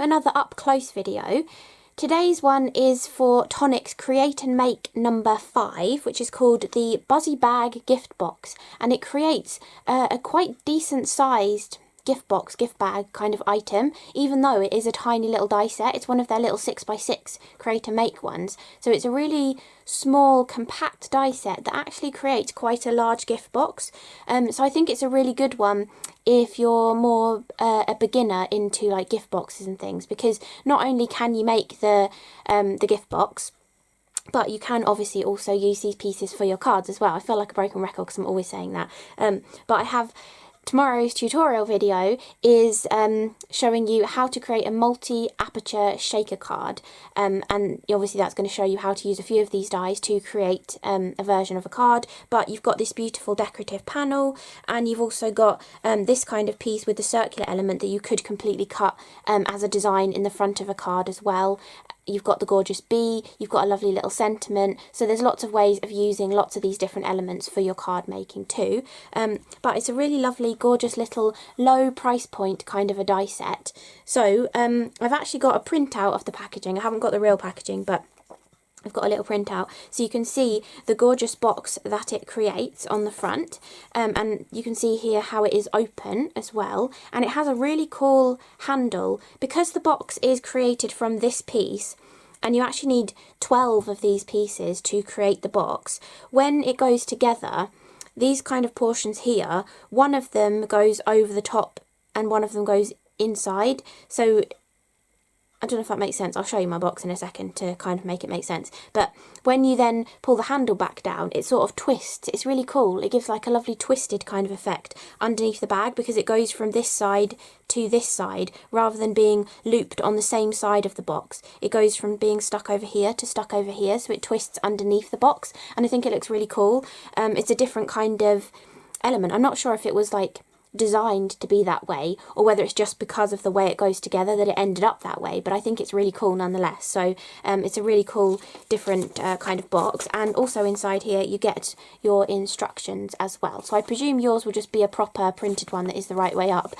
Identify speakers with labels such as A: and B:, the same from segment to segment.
A: another up close video. Today's one is for Tonic's Create and Make number 5, which is called the Buzzy Bag Gift Box, and it creates a quite decent sized gift bag kind of item, even though it is a tiny little die set. It's one of their little 6x6 create and make ones, so it's a really small compact die set that actually creates quite a large gift box. So I think it's a really good one if you're more a beginner into like gift boxes and things, because not only can you make the gift box, but you can obviously also use these pieces for your cards as well. I feel like a broken record because I'm always saying that, but I have tomorrow's tutorial video is showing you how to create a multi-aperture shaker card, and obviously that's going to show you how to use a few of these dies to create a version of a card. But you've got this beautiful decorative panel, and you've also got this kind of piece with the circular element that you could completely cut as a design in the front of a card as well. You've got the gorgeous bee, you've got a lovely little sentiment, so there's lots of ways of using lots of these different elements for your card making too. But it's a really lovely, gorgeous little low price point kind of a die set. So I've actually got a printout of the packaging. I haven't got the real packaging, but I've got a little printout, so you can see the gorgeous box that it creates on the front, and you can see here how it is open as well, and it has a really cool handle. Because the box is created from this piece, and you actually need 12 of these pieces to create the box, when it goes together, these kind of portions here, one of them goes over the top and one of them goes inside. So I don't know if that makes sense. I'll show you my box in a second to kind of make it make sense. But when you then pull the handle back down, it sort of twists. It's really cool. It gives like a lovely twisted kind of effect underneath the bag, because it goes from this side to this side rather than being looped on the same side of the box. It goes from being stuck over here to stuck over here, so it twists underneath the box, and I think it looks really cool. It's a different kind of element. I'm not sure if it was like designed to be that way, or whether it's just because of the way it goes together that it ended up that way, but I think it's really cool nonetheless. So it's a really cool different kind of box, and also inside here you get your instructions as well. So I presume yours will just be a proper printed one that is the right way up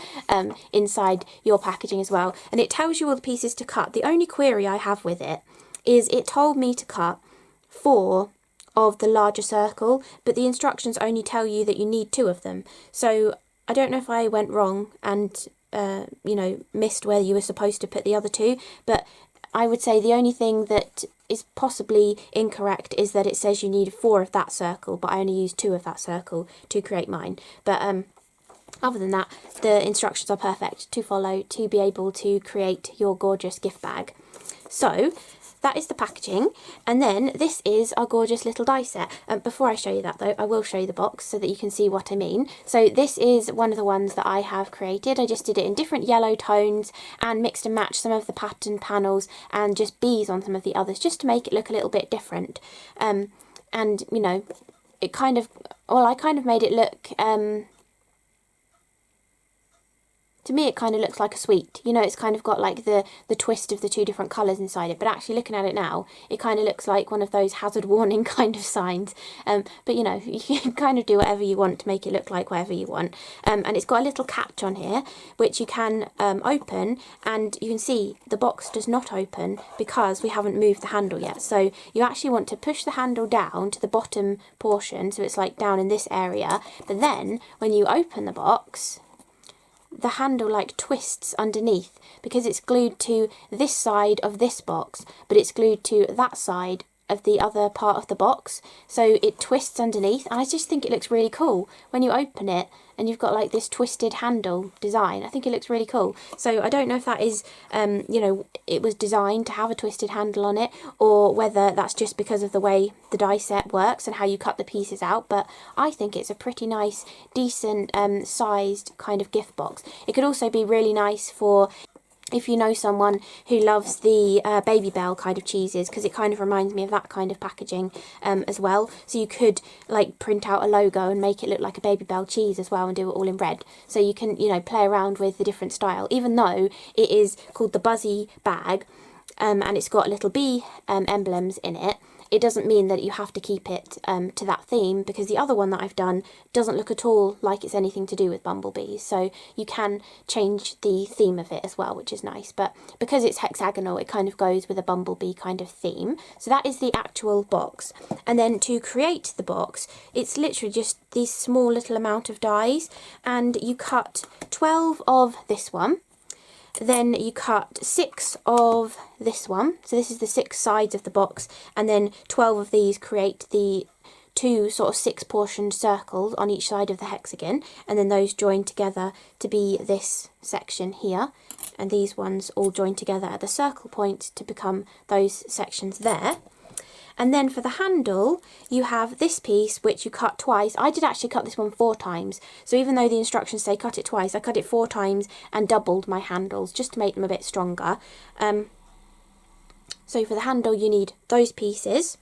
A: inside your packaging as well, and it tells you all the pieces to cut. The only query I have with it is it told me to cut 4 of the larger circle, but the instructions only tell you that you need 2 of them. So I don't know if I went wrong and, you know, missed where you were supposed to put the other 2, but I would say the only thing that is possibly incorrect is that it says you need 4 of that circle, but I only used 2 of that circle to create mine. But other than that, the instructions are perfect to follow to be able to create your gorgeous gift bag. So that is the packaging, and then this is our gorgeous little die set. Before I show you that though, I will show you the box so that you can see what I mean. So this is one of the ones that I have created. I just did it in different yellow tones and mixed and matched some of the pattern panels and just bees on some of the others, just to make it look a little bit different. And you know, it kind of, well, I kind of made it look, to me it kind of looks like a sweet. You know, it's kind of got like the twist of the 2 different colours inside it, but actually looking at it now, it kind of looks like one of those hazard warning kind of signs. But you know, you can kind of do whatever you want to make it look like whatever you want. And it's got a little catch on here, which you can open, and you can see the box does not open because we haven't moved the handle yet. So you actually want to push the handle down to the bottom portion, so it's like down in this area, but then when you open the box, the handle like twists underneath because it's glued to this side of this box, but it's glued to that side of the other part of the box, so it twists underneath, and I just think it looks really cool when you open it and you've got like this twisted handle design. I think it looks really cool. So I don't know if that is you know, it was designed to have a twisted handle on it, or whether that's just because of the way the die set works and how you cut the pieces out, but I think it's a pretty nice, decent sized kind of gift box. It could also be really nice for if you know someone who loves the Baby Bell kind of cheeses, because it kind of reminds me of that kind of packaging as well. So you could like print out a logo and make it look like a Baby Bell cheese as well and do it all in red. So you can, you know, play around with the different style. Even though it is called the Buzzy bag, and it's got little bee emblems in it, it doesn't mean that you have to keep it to that theme, because the other one that I've done doesn't look at all like it's anything to do with bumblebees. So you can change the theme of it as well, which is nice. But because it's hexagonal, it kind of goes with a bumblebee kind of theme. So that is the actual box. And then to create the box, it's literally just these small little amount of dies, and you cut 12 of this one. Then you cut 6 of this one, so this is the 6 sides of the box, and then 12 of these create the 2 sort of 6 portioned circles on each side of the hexagon, and then those join together to be this section here, and these ones all join together at the circle point to become those sections there. And then for the handle, you have this piece which you cut twice. I did actually cut this one 4 times. So even though the instructions say cut it twice, I cut it 4 times and doubled my handles just to make them a bit stronger. So for the handle, you need those pieces.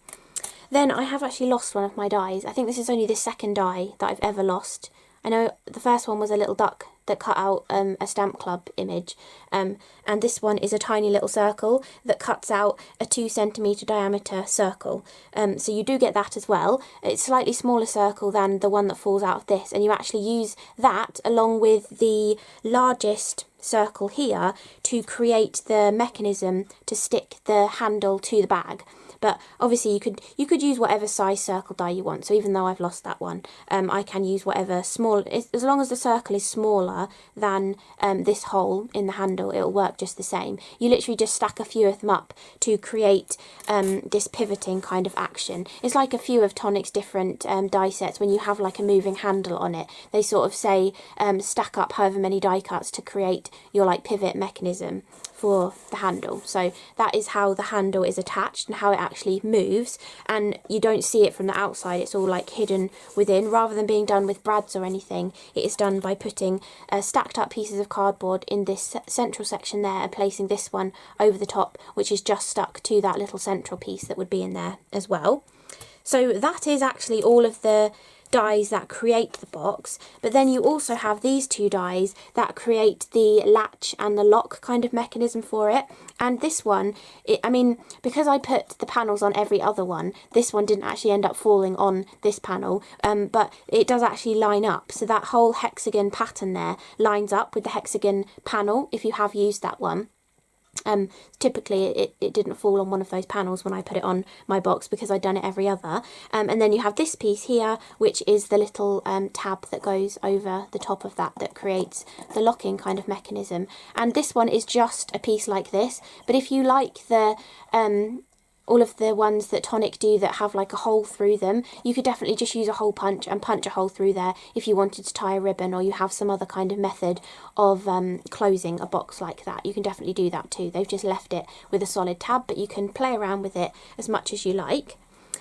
A: Then I have actually lost one of my dies. I think this is only the second die that I've ever lost. I know the first one was a little duck that cut out a stamp club image, and this one is a tiny little circle that cuts out a 2 centimetre diameter circle. So you do get that as well. It's a slightly smaller circle than the one that falls out of this, and you actually use that along with the largest circle here to create the mechanism to stick the handle to the bag. But obviously you could use whatever size circle die you want. So even though I've lost that one, I can use whatever small, as long as the circle is smaller than this hole in the handle, it'll work just the same. You literally just stack a few of them up to create this pivoting kind of action. It's like a few of Tonic's different die sets. When you have like a moving handle on it, they sort of say stack up however many die cuts to create your like pivot mechanism for the handle. So that is how the handle is attached and how it actually moves, and you don't see it from the outside. It's all like hidden within, rather than being done with brads or anything. It is done by putting stacked up pieces of cardboard in this central section there and placing this one over the top, which is just stuck to that little central piece that would be in there as well. So that is actually all of the dies that create the box, but then you also have these 2 dies that create the latch and the lock kind of mechanism for it. And this one, I mean, because I put the panels on every other one, this one didn't actually end up falling on this panel, but it does actually line up. So that whole hexagon pattern there lines up with the hexagon panel if you have used that one. Typically it didn't fall on one of those panels when I put it on my box, because I'd done it every other. And then you have this piece here, which is the little tab that goes over the top of that creates the locking kind of mechanism. And this one is just a piece like this, but if you like the all of the ones that Tonic do that have like a hole through them, you could definitely just use a hole punch and punch a hole through there if you wanted to tie a ribbon, or you have some other kind of method of closing a box like that. You can definitely do that too. They've just left it with a solid tab, but you can play around with it as much as you like.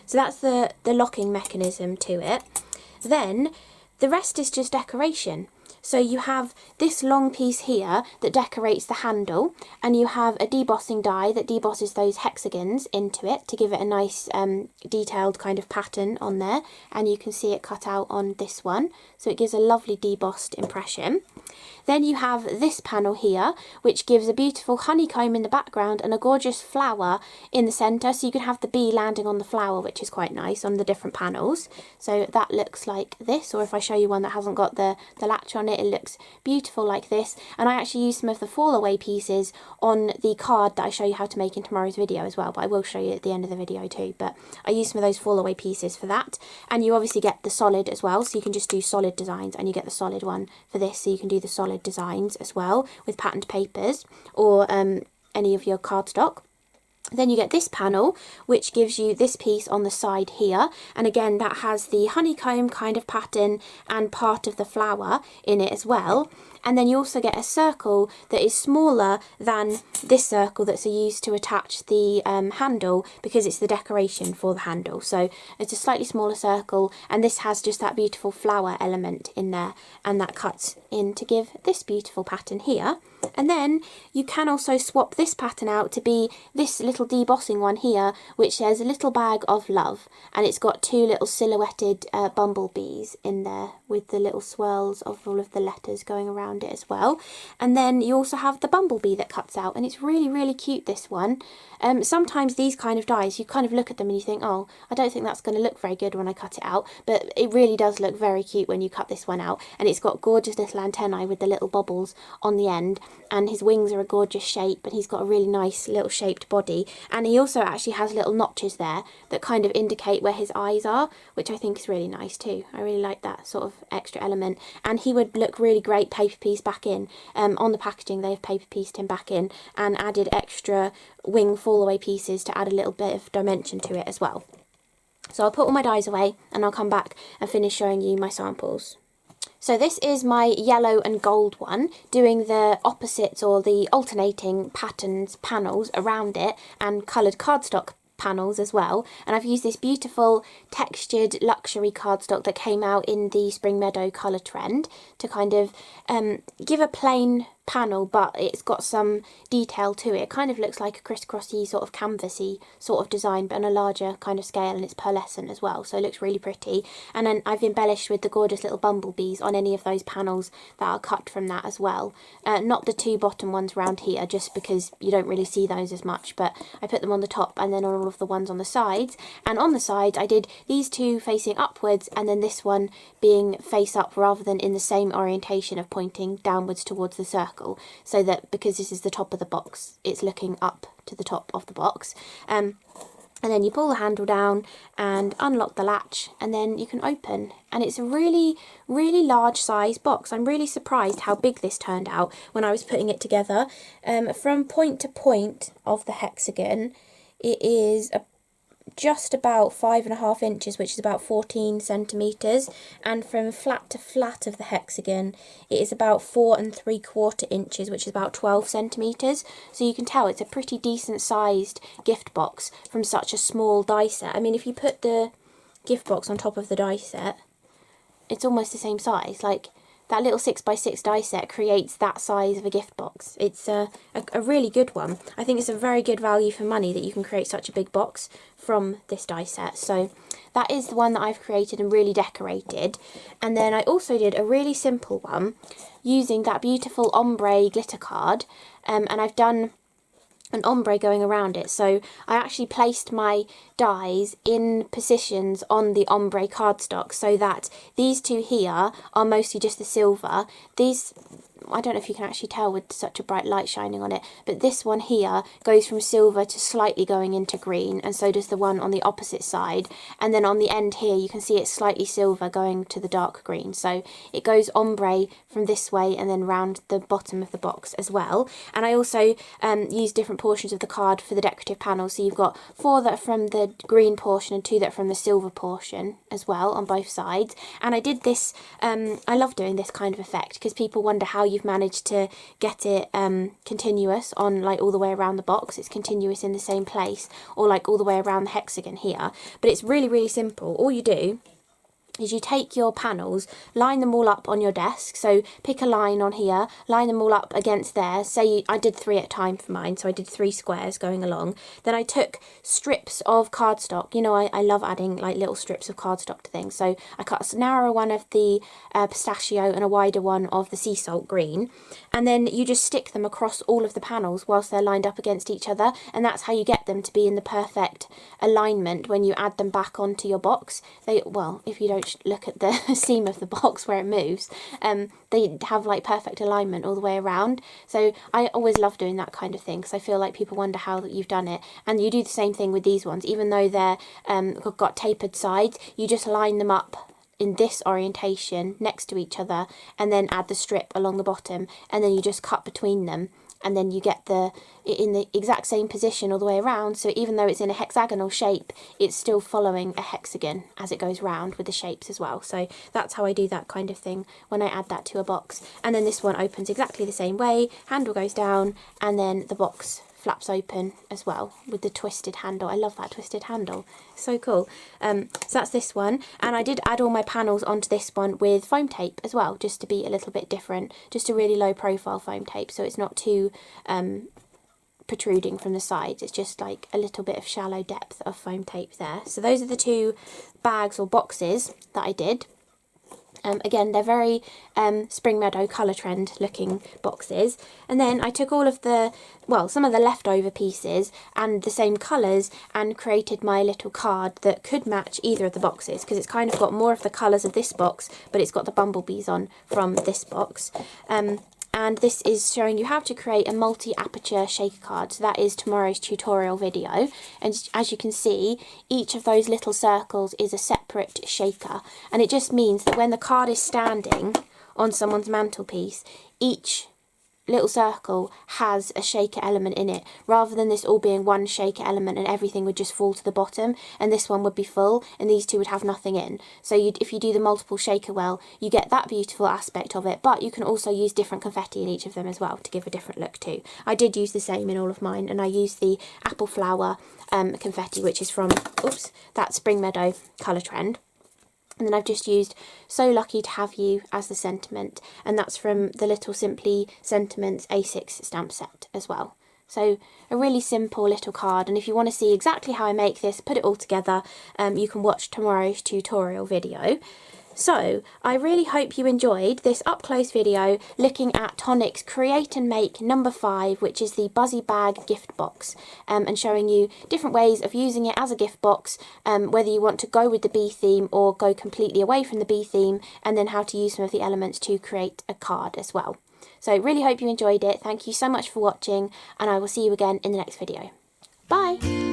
A: So that's the locking mechanism to it. Then the rest is just decoration. So you have this long piece here that decorates the handle, and you have a debossing die that debosses those hexagons into it to give it a nice detailed kind of pattern on there, and you can see it cut out on this one, so it gives a lovely debossed impression. Then you have this panel here, which gives a beautiful honeycomb in the background and a gorgeous flower in the centre, so you can have the bee landing on the flower, which is quite nice on the different panels. So that looks like this, or if I show you one that hasn't got the latch on it, it looks beautiful like this. And I actually used some of the fall away pieces on the card that I show you how to make in tomorrow's video as well, but I will show you at the end of the video too. But I used some of those fall away pieces for that, and you obviously get the solid as well, so you can just do solid designs, and you get the solid one for this, so you can do the solid designs as well with patterned papers or any of your cardstock. Then you get this panel, which gives you this piece on the side here, and again that has the honeycomb kind of pattern and part of the flower in it as well. And then you also get a circle that is smaller than this circle that's used to attach the handle, because it's the decoration for the handle. So it's a slightly smaller circle, and this has just that beautiful flower element in there, and that cuts in to give this beautiful pattern here. And then you can also swap this pattern out to be this little debossing one here, which says a little bag of love, and it's got 2 little silhouetted bumblebees in there with the little swirls of all of the letters going around it as well. And then you also have the bumblebee that cuts out, and it's really, really cute, this one. Sometimes these kind of dies, you kind of look at them and you think, oh, I don't think that's going to look very good when I cut it out, but it really does look very cute when you cut this one out. And it's got gorgeous little antennae with the little bobbles on the end, and his wings are a gorgeous shape, and he's got a really nice little shaped body, and he also actually has little notches there that kind of indicate where his eyes are, which I think is really nice too. I really like that sort of extra element, and he would look really great paper pieced back in. On the packaging they've paper pieced him back in and added extra wing fall away pieces to add a little bit of dimension to it as well. So I'll put all my dies away and I'll come back and finish showing you my samples. So this is my yellow and gold one, doing the opposites or the alternating patterns, panels around it, and coloured cardstock panels as well. And I've used this beautiful textured luxury cardstock that came out in the Spring Meadow colour trend to kind of give a plain panel, but it's got some detail to it. It kind of looks like a crisscrossy sort of canvasy sort of design, but on a larger kind of scale, and it's pearlescent as well, so it looks really pretty. And then I've embellished with the gorgeous little bumblebees on any of those panels that are cut from that as well. Not the two bottom ones around here, just because you don't really see those as much, but I put them on the top and then on all of the ones on the sides. And on the sides I did these two facing upwards, and then this one being face up rather than in the same orientation of pointing downwards towards the circle, so that because this is the top of the box, it's looking up to the top of the box. And then you pull the handle down and unlock the latch, and then you can open, and it's a really, really large size box. I'm really surprised how big this turned out when I was putting it together. From point to point of the hexagon, it is just about 5.5 inches, which is about 14 centimetres, and from flat to flat of the hexagon it is about 4.75 inches, which is about 12 centimetres. So you can tell it's a pretty decent sized gift box from such a small die set. I mean, if you put the gift box on top of the die set, it's almost the same size. Like, that little 6x6 die set creates that size of a gift box. It's a really good one. I think it's a very good value for money that you can create such a big box from this die set. So that is the one that I've created and really decorated. And then I also did a really simple one using that beautiful ombre glitter card, and I've done an ombre going around it. So I actually placed my dies in positions on the ombre cardstock, so that these two here are mostly just the silver. These, I don't know if you can actually tell with such a bright light shining on it, but this one here goes from silver to slightly going into green, and so does the one on the opposite side. And then on the end here you can see it's slightly silver going to the dark green, so it goes ombre from this way and then round the bottom of the box as well. And I also used different portions of the card for the decorative panel, so you've got 4 that are from the green portion and 2 that are from the silver portion as well on both sides. And I did this, I love doing this kind of effect because people wonder how you've managed to get it continuous on, like, all the way around the box. It's continuous in the same place, or like all the way around the hexagon here. But it's really, really simple. All you do is you take your panels, line them all up on your desk. So pick a line on here, line them all up against there. Say I did 3 at a time for mine, so I did 3 squares going along. Then I took strips of cardstock. You know, I love adding like little strips of cardstock to things. So I cut a narrower one of the pistachio and a wider one of the sea salt green. And then you just stick them across all of the panels whilst they're lined up against each other. And that's how you get them to be in the perfect alignment when you add them back onto your box. Well, if you don't look at the seam of the box where it moves, they have like perfect alignment all the way around. So I always love doing that kind of thing, because I feel like people wonder how you've done it. And you do the same thing with these ones, even though they're got tapered sides, you just line them up in this orientation next to each other and then add the strip along the bottom, and then you just cut between them, and then you get in the exact same position all the way around. So even though it's in a hexagonal shape, it's still following a hexagon as it goes round with the shapes as well. So that's how I do that kind of thing when I add that to a box. And then this one opens exactly the same way, handle goes down, and then the box flaps open as well with the twisted handle. I love that twisted handle, so cool. So that's this one, and I did add all my panels onto this one with foam tape as well, just to be a little bit different, just a really low profile foam tape, so it's not too protruding from the sides. It's just like a little bit of shallow depth of foam tape there. So those are the 2 bags or boxes that I did. Again, they're very Spring Meadow colour trend looking boxes. And then I took all of the, well, some of the leftover pieces and the same colours and created my little card that could match either of the boxes, because it's kind of got more of the colours of this box, but it's got the bumblebees on from this box. And this is showing you how to create a multi-aperture shaker card. So that is tomorrow's tutorial video. And as you can see, each of those little circles is a separate shaker. And it just means that when the card is standing on someone's mantelpiece, each little circle has a shaker element in it, rather than this all being one shaker element and everything would just fall to the bottom, and this one would be full and these two would have nothing in. So if you do the multiple shaker well, you get that beautiful aspect of it, but you can also use different confetti in each of them as well to give a different look too. I did use the same in all of mine, and I used the apple flower confetti, which is from, oops, that Spring Meadow colour trend. And then I've just used So Lucky to Have You as the sentiment, and that's from the Little Simply Sentiments A6 stamp set as well. So a really simple little card, and if you want to see exactly how I make this, put it all together, you can watch tomorrow's tutorial video. So I really hope you enjoyed this up close video looking at Tonic's Create and Make number 5, which is the Buzzy Bag gift box, and showing you different ways of using it as a gift box, whether you want to go with the bee theme or go completely away from the bee theme, and then how to use some of the elements to create a card as well. So really hope you enjoyed it. Thank you so much for watching, and I will see you again in the next video. Bye!